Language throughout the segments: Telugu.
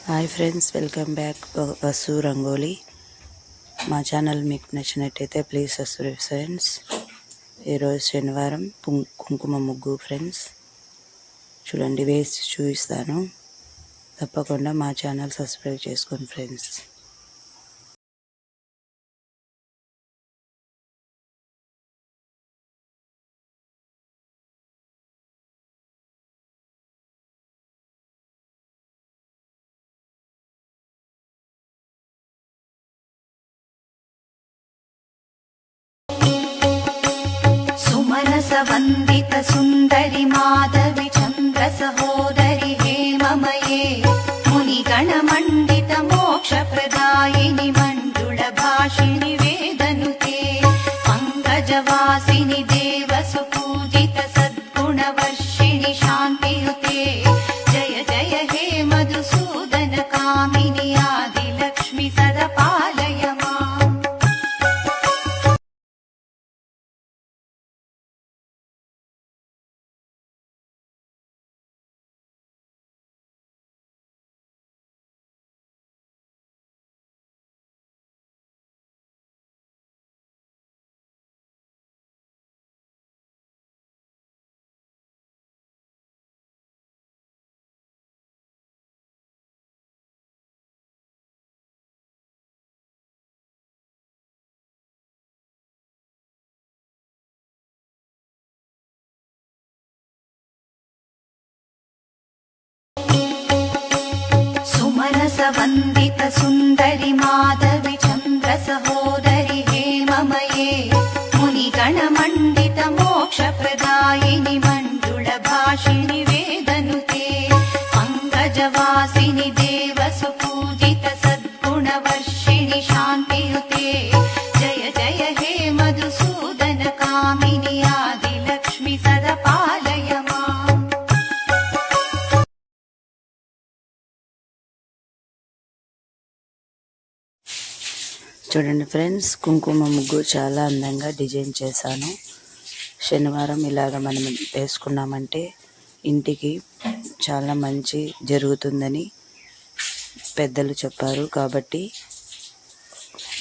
Hi friends, welcome back Vasu rangoli. మా ఛానల్ మీకు నచ్చినట్టయితే ప్లీజ్ సబ్స్క్రైబ్ ఫ్రెండ్స్. ఈరోజు శనివారం కుంకుమ ముగ్గు ఫ్రెండ్స్. చూడండి, వేసి చూపిస్తాను. తప్పకుండా మా ఛానల్ సబ్స్క్రైబ్ చేసుకోండి ఫ్రెండ్స్. వందిత సుందరి మాధవి చంద్ర సహోదరి హేమమయే మునిగణ మండిత మోక్ష ప్రదాయిని మంజుళ భాషిణి వేదనుతే పంకజవాసిని దేవసు పూజిత సద్గుణ వర్షిణి శాంతియుతే జయ జయ హే మధుసూదన కామిని ఆది లక్ష్మి సదా పాలయ మా. వందిత సుందరి మాధవి చంద్ర సహోదరి హేమమయే మునిగణ మండిత మోక్ష ప్రదాయిని మంజుళ భాషిణి వేదనుతే పంకజవాసిని దేవసు పూజిత సద్గుణ వర్షిణి శాంతియుతే జయ జయ హే మధుసూదన కామిని ఆది లక్ష్మి సదా పాలయ మా. చూడండి ఫ్రెండ్స్, కుంకుమ ముగ్గు చాలా అందంగా డిజైన్ చేశాను. శనివారం ఇలాగ మనం వేసుకున్నామంటే ఇంటికి చాలా మంచి జరుగుతుందని పెద్దలు చెప్పారు. కాబట్టి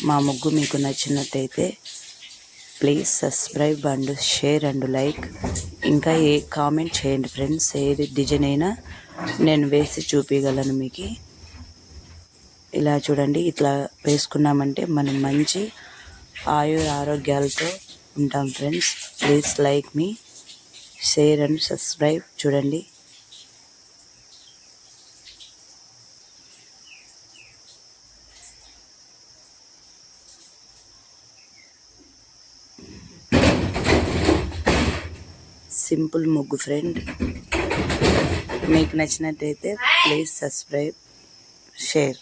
మా ముగ్గు మీకు నచ్చినట్టయితే please subscribe and share and like. ఇంకా ఏ కామెంట్ చేయండి ఫ్రెండ్స్. ఏది డిజైన్ అయినా నేను వేసి చూపించగలను మీకు. ఇలా చూడండి, ఇట్లా వేసుకున్నామంటే మనం మంచి ఆరోగ్యాలతో ఉంటాం friends. Please like me, share and subscribe. చూడండి, సింపుల్ ముగ్గు ఫ్రెండ్. మీకు నచ్చినట్టయితే ప్లీజ్ సబ్స్క్రైబ్, షేర్.